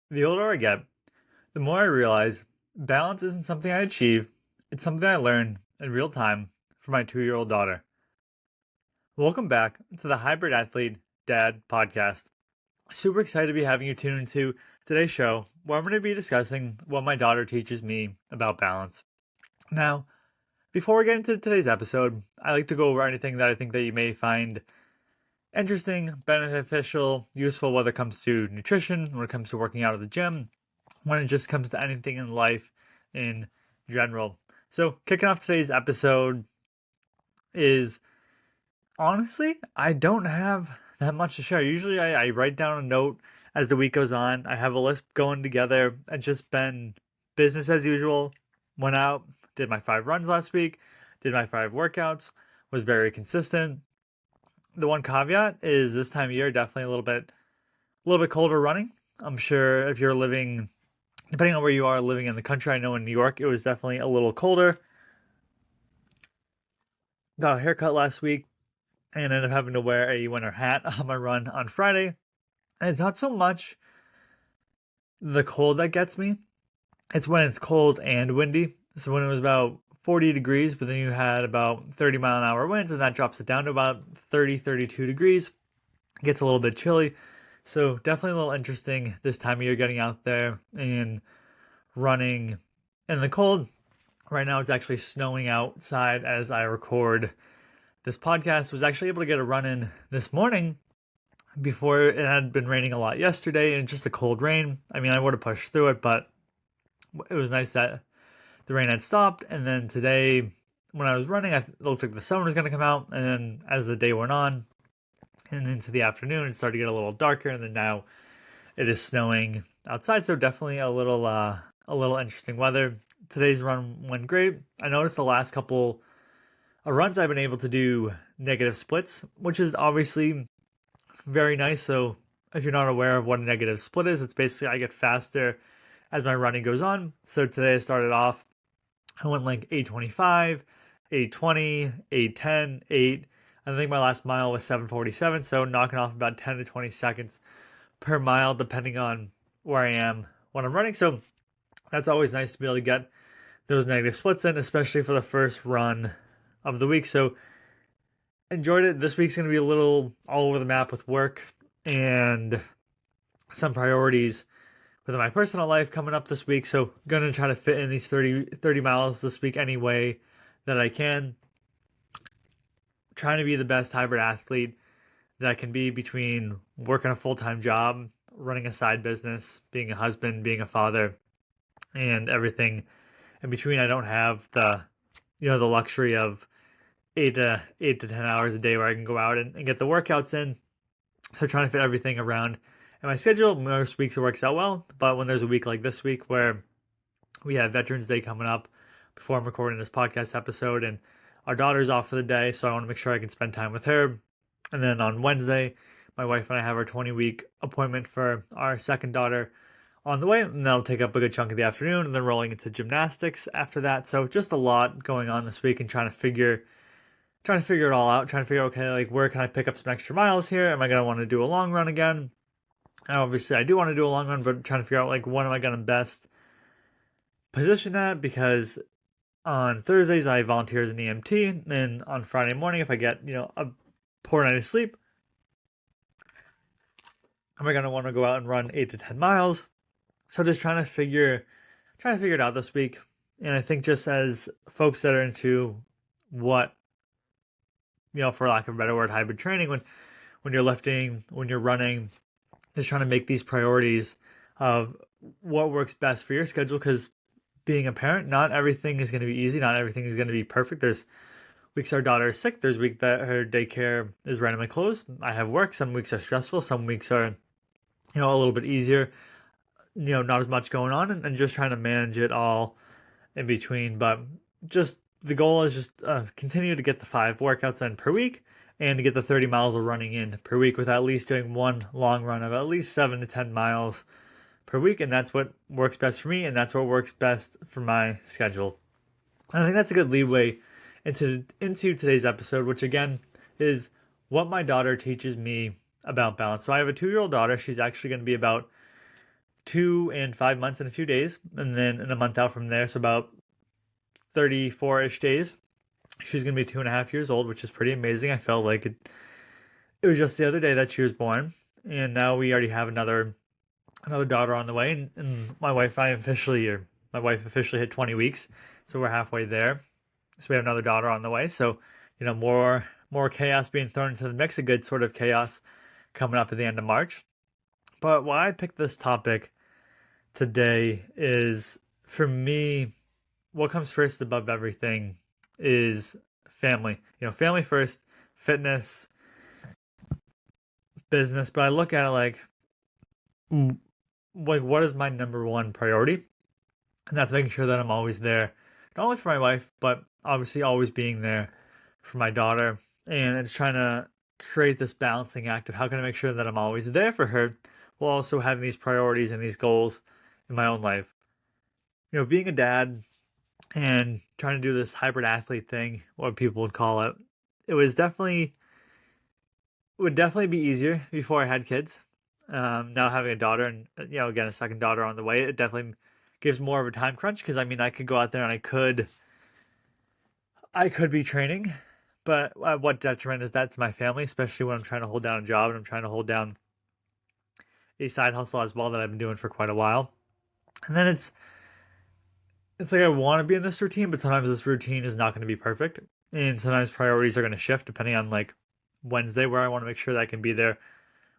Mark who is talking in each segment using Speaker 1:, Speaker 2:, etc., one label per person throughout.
Speaker 1: The older I get, the more I realize balance isn't something I achieve, it's something I learn in real time from my 2-year-old daughter. Welcome back to the Hybrid Athlete Dad podcast. Super excited to be having you tune into today's show where I'm going to be discussing what my daughter teaches me about balance. Now, before we get into today's episode, I like to go over anything that I think that you may find interesting, beneficial, useful, whether it comes to nutrition, when it comes to working out at the gym, when it just comes to anything in life in general. So, kicking off today's episode is honestly, I don't have that much to share. Usually, I write down a note as the week goes on. I have a list going together. It's just been business as usual. Went out, did my 5 runs last week, did my 5 workouts, was very consistent. The one caveat is this time of year definitely a little bit colder running. I'm sure if you're living, depending on where you are living in the country, I know in New York it was definitely a little colder. Got a haircut last week and ended up having to wear a winter hat on my run on Friday. And it's not so much the cold that gets me, it's when it's cold and windy. So when it was about 40 degrees, but then you had about 30-mile-an-hour winds, and that drops it down to about 30, 32 degrees. It gets a little bit chilly. So definitely a little interesting this time of year getting out there and running in the cold. Right now it's actually snowing outside as I record this podcast. Was actually able to get a run in this morning before it had been raining a lot yesterday and just a cold rain. I mean, I would have pushed through it, but it was nice that the rain had stopped. And then today, when I was running, it looked like the sun was going to come out. And then as the day went on and into the afternoon, it started to get a little darker. And then now it is snowing outside. So definitely a little interesting weather. Today's run went great. I noticed the last couple of runs I've been able to do negative splits, which is obviously very nice. So if you're not aware of what a negative split is, it's basically I get faster as my running goes on. So today I started off, I went like 8:25, 8:20, 8:10, 8. I think my last mile was 7:47, so knocking off about 10 to 20 seconds per mile depending on where I am when I'm running. So that's always nice to be able to get those negative splits in, especially for the first run of the week. So enjoyed it. This week's going to be a little all over the map with work and some priorities with my personal life coming up this week. So going to try to fit in these 30 miles this week any way that I can. Trying to be the best hybrid athlete that I can be between working a full-time job, running a side business, being a husband, being a father, and everything in between. I don't have the luxury of 8 to 10 hours a day where I can go out and get the workouts in. So trying to fit everything around and my schedule. Most weeks it works out well, but when there's a week like this week where we have Veterans Day coming up before I'm recording this podcast episode, and our daughter's off for the day, so I want to make sure I can spend time with her. And then on Wednesday, my wife and I have our 20-week appointment for our second daughter on the way, and that'll take up a good chunk of the afternoon, and then rolling into gymnastics after that. So just a lot going on this week and trying to figure it all out, trying to figure, okay, like where can I pick up some extra miles here? Am I going to want to do a long run again? And obviously I do want to do a long run, but trying to figure out like what am I going to best position at, because on Thursdays I volunteer as an EMT, and on Friday morning if I get, a poor night of sleep, am I going to want to go out and run 8 to 10 miles? So just trying to figure it out this week. And I think just as folks that are into what, for lack of a better word, hybrid training, when you're lifting, when you're running, just trying to make these priorities of what works best for your schedule. Because being a parent, not everything is going to be easy. Not everything is going to be perfect. There's weeks our daughter is sick. There's week that her daycare is randomly closed. I have work. Some weeks are stressful. Some weeks are, a little bit easier. Not as much going on, and just trying to manage it all in between. But just the goal is just continue to get the 5 workouts in per week and to get the 30 miles of running in per week, with at least doing one long run of at least 7 to 10 miles per week. And that's what works best for me, and that's what works best for my schedule. And I think that's a good leeway into today's episode, which again is what my daughter teaches me about balance. So I have a 2-year-old daughter. She's actually going to be about 2 and 5 months and a few days, and then in a month out from there, so about 34-ish days, she's gonna be 2.5 years old, which is pretty amazing. I felt like it was just the other day that she was born, and now we already have another daughter on the way, and my wife officially hit 20 weeks, so we're halfway there. So we have another daughter on the way. So, more chaos being thrown into the mix, a good sort of chaos coming up at the end of March. But why I picked this topic today is, for me, what comes first above everything is family. Family first, fitness, business. But I look at it like what is my number one priority? And that's making sure that I'm always there, not only for my wife, but obviously always being there for my daughter. And it's trying to create this balancing act of how can I make sure that I'm always there for her while also having these priorities and these goals in my own life. Being a dad and trying to do this hybrid athlete thing, what people would call it, it would definitely be easier before I had kids. Now having a daughter and again a second daughter on the way, it definitely gives more of a time crunch because I mean I could go out there and I could be training, but what detriment is that to my family, especially when I'm trying to hold down a job and I'm trying to hold down a side hustle as well that I've been doing for quite a while. And then it's like I want to be in this routine, but sometimes this routine is not going to be perfect, and sometimes priorities are going to shift depending on like Wednesday, where I want to make sure that I can be there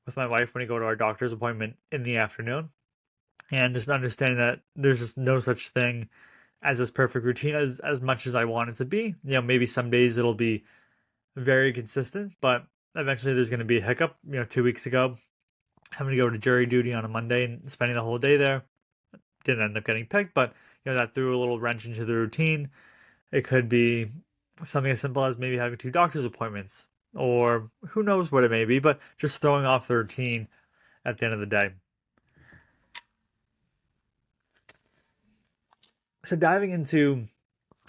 Speaker 1: with my wife when we go to our doctor's appointment in the afternoon, and just understanding that there's just no such thing as this perfect routine as much as I want it to be. Maybe some days it'll be very consistent, but eventually there's going to be a hiccup. 2 weeks ago, having to go to jury duty on a Monday and spending the whole day there, didn't end up getting picked, but that threw a little wrench into the routine. It could be something as simple as maybe having 2 doctor's appointments, or who knows what it may be, but just throwing off the routine at the end of the day. So diving into,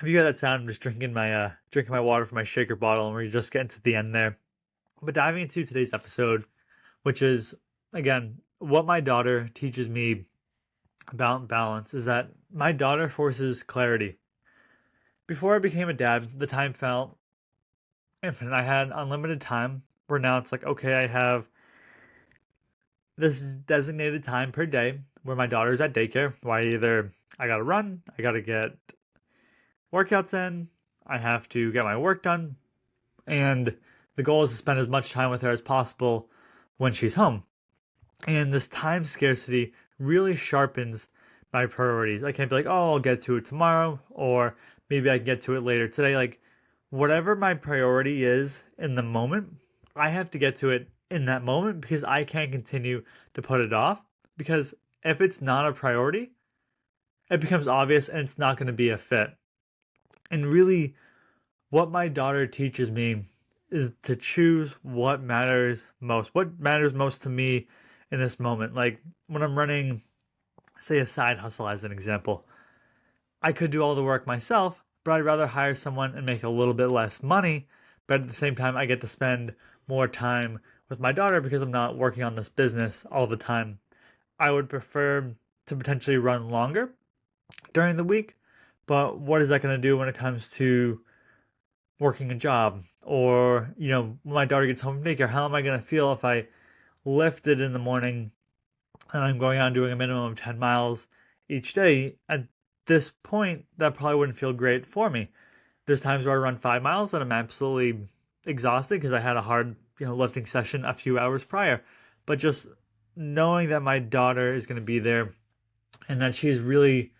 Speaker 1: if you hear that sound, I'm just drinking my water from my shaker bottle, and we're just getting to the end there. But diving into today's episode, which is again what my daughter teaches me about balance, is that my daughter forces clarity. Before I became a dad, the time felt infinite. I had unlimited time, where now it's like, okay, I have this designated time per day where my daughter's at daycare, where either I gotta run, I gotta get workouts in, I have to get my work done, and the goal is to spend as much time with her as possible when she's home. And this time scarcity really sharpens my priorities. I can't be like, oh, I'll get to it tomorrow, or maybe I can get to it later today. Like, whatever my priority is in the moment, I have to get to it in that moment, because I can't continue to put it off. Because if it's not a priority, it becomes obvious and it's not going to be a fit. And really, what my daughter teaches me is to choose what matters most. What matters most to me in this moment. Like when I'm running, say, a side hustle as an example, I could do all the work myself, but I'd rather hire someone and make a little bit less money. But at the same time, I get to spend more time with my daughter because I'm not working on this business all the time. I would prefer to potentially run longer during the week, but what is that going to do when it comes to working a job? Or, when my daughter gets home from daycare, how am I going to feel if I lifted in the morning and I'm going out and doing a minimum of 10 miles each day? At this point, that probably wouldn't feel great for me. There's times where I run 5 miles and I'm absolutely exhausted because I had a hard, lifting session a few hours prior. But just knowing that my daughter is going to be there and that she's really,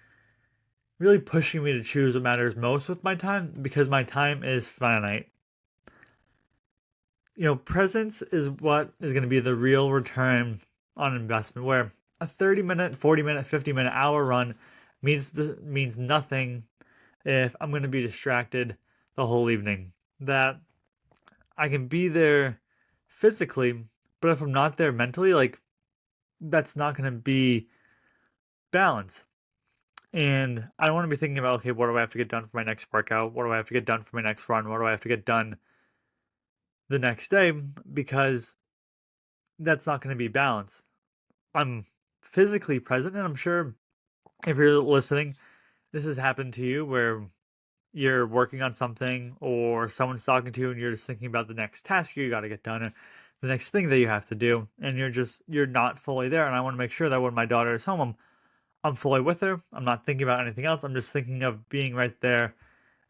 Speaker 1: really pushing me to choose what matters most with my time, because my time is finite. Presence is what is going to be the real return on investment, where a 30-minute, 40-minute, 50-minute, hour run means nothing if I'm going to be distracted the whole evening. That I can be there physically, but if I'm not there mentally, like, that's not going to be balance. And I don't want to be thinking about, okay, what do I have to get done for my next workout? What do I have to get done for my next run? What do I have to get done the next day? Because that's not going to be balanced. I'm physically present. And I'm sure if you're listening, this has happened to you where you're working on something or someone's talking to you and you're just thinking about the next task you got to get done or the next thing that you have to do, and you're not fully there. And I want to make sure that when my daughter is home, I'm fully with her. I'm not thinking about anything else. I'm just thinking of being right there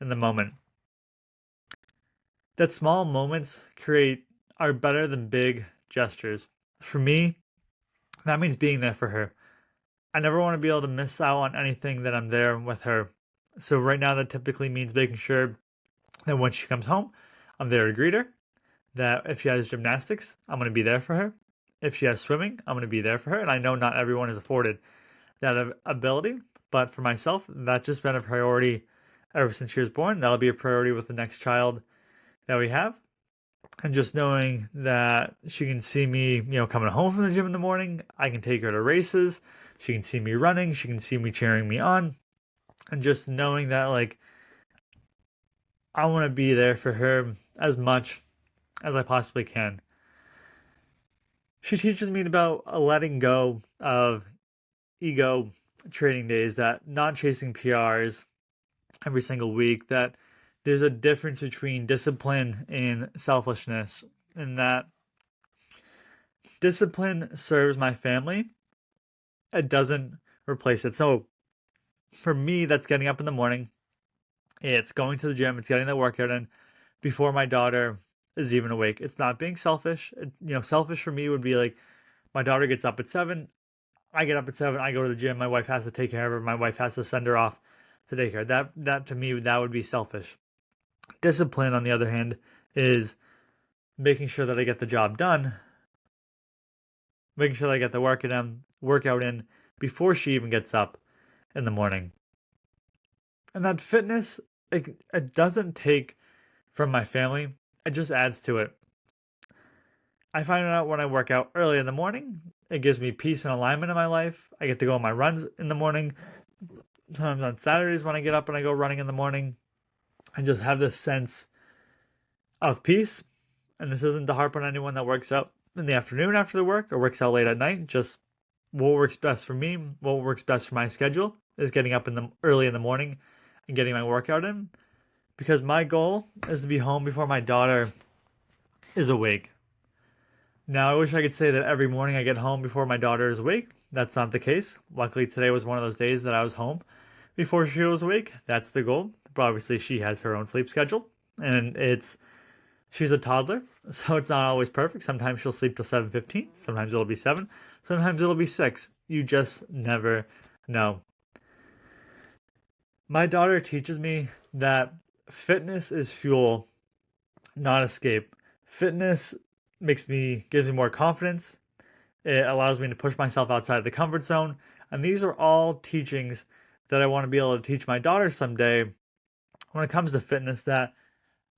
Speaker 1: in the moment. That small moments create are better than big gestures. For me, that means being there for her. I never want to be able to miss out on anything that I'm there with her. So right now that typically means making sure that when she comes home, I'm there to greet her. That if she has gymnastics, I'm going to be there for her. If she has swimming, I'm going to be there for her. And I know not everyone is afforded that ability, but for myself, that's just been a priority ever since she was born. That'll be a priority with the next child that we have. And just knowing that she can see me, coming home from the gym in the morning, I can take her to races, she can see me running, she can see me cheering me on, and just knowing that, like, I want to be there for her as much as I possibly can. She teaches me about letting go of ego training days, that not chasing PRs every single week, that there's a difference between discipline and selfishness, and that discipline serves my family. It doesn't replace it. So for me, that's getting up in the morning. It's going to the gym. It's getting the workout in before my daughter is even awake. It's not being selfish. Selfish for me would be like my daughter gets up at 7. I get up at 7. I go to the gym. My wife has to take care of her. My wife has to send her off to daycare. That to me, that would be selfish. Discipline, on the other hand, is making sure that I get the job done, making sure that I get the workout in before she even gets up in the morning. And that fitness, it doesn't take from my family, it just adds to it. I find out when I work out early in the morning, it gives me peace and alignment in my life. I get to go on my runs in the morning. Sometimes on Saturdays when I get up and I go running in the morning, I just have this sense of peace. And this isn't to harp on anyone that works out in the afternoon after the work or works out late at night. Just what works best for me, what works best for my schedule is getting up early in the morning and getting my workout in, because my goal is to be home before my daughter is awake. Now, I wish I could say that every morning I get home before my daughter is awake. That's not the case. Luckily, today was one of those days that I was home before she was awake. That's the goal. But obviously, she has her own sleep schedule, and she's a toddler, so it's not always perfect. Sometimes she'll sleep till 7:15. Sometimes it'll be 7. Sometimes it'll be 6. You just never know. My daughter teaches me that fitness is fuel, not escape. Fitness gives me more confidence. It allows me to push myself outside of the comfort zone. And these are all teachings that I want to be able to teach my daughter someday when it comes to fitness. That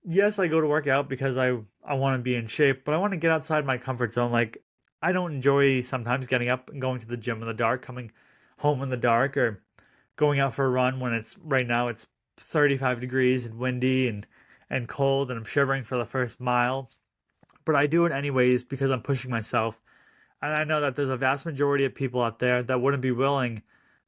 Speaker 1: yes, I go to work out because I want to be in shape, but I want to get outside my comfort zone. Like, I don't enjoy sometimes getting up and going to the gym in the dark, coming home in the dark, or going out for a run when right now it's 35 degrees and windy and cold and I'm shivering for the first mile. But I do it anyways because I'm pushing myself. And I know that there's a vast majority of people out there that wouldn't be willing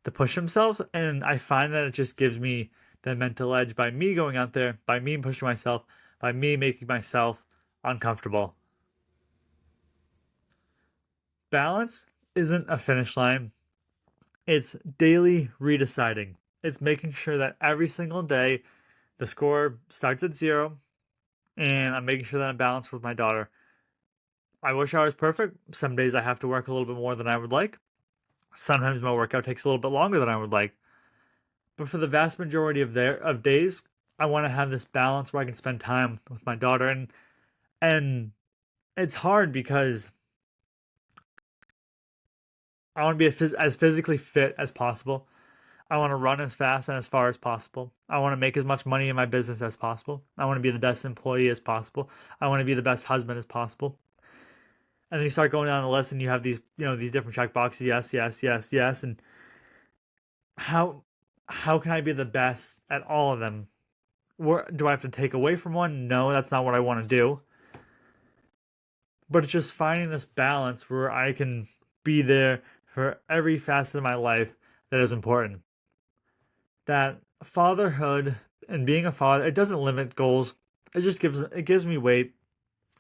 Speaker 1: to push themselves. And I find that it just gives me that mental edge by me going out there, by me pushing myself, by me making myself uncomfortable. Balance isn't a finish line, it's daily redeciding. It's making sure that every single day the score starts at 0 and I'm making sure that I'm balanced with my daughter. I wish I was perfect. Some days I have to work a little bit more than I would like. Sometimes my workout takes a little bit longer than I would like. But for the vast majority of days, I want to have this balance where I can spend time with my daughter, and it's hard because I want to be as physically fit as possible. I want to run as fast and as far as possible. I want to make as much money in my business as possible. I want to be the best employee as possible. I want to be the best husband as possible. And then you start going down the list and you have these different check boxes. Yes, yes, yes, yes. And how can I be the best at all of them? Do I have to take away from one? No, that's not what I want to do. But it's just finding this balance where I can be there for every facet of my life that is important. That fatherhood and being a father, it doesn't limit goals. It gives me weight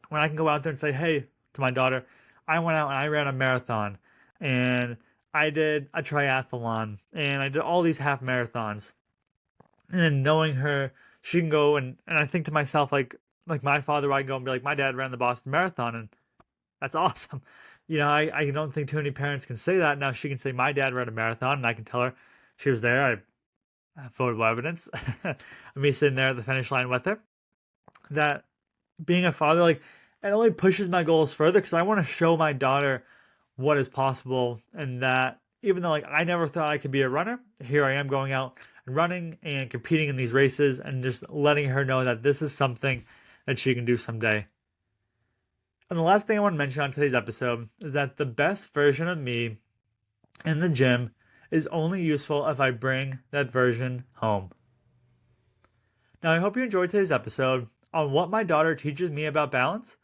Speaker 1: when I can go out there and say, "Hey," to my daughter, "I went out and I ran a marathon, and I did a triathlon, and I did all these half marathons." And then knowing her, she can go and I think to myself like my father, I go and be like, "My dad ran the Boston Marathon," and that's awesome. I don't think too many parents can say that. Now she can say, "My dad ran a marathon," and I can tell her she was there. I have photo evidence of me sitting there at the finish line with her. That being a father, like, it only pushes my goals further because I want to show my daughter what is possible, and that even though like I never thought I could be a runner, here I am going out and running and competing in these races and just letting her know that this is something that she can do someday. And the last thing I want to mention on today's episode is that the best version of me in the gym is only useful if I bring that version home. Now, I hope you enjoyed today's episode on what my daughter teaches me about balance.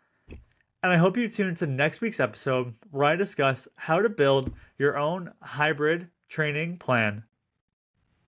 Speaker 1: And I hope you tune into next week's episode where I discuss how to build your own hybrid training plan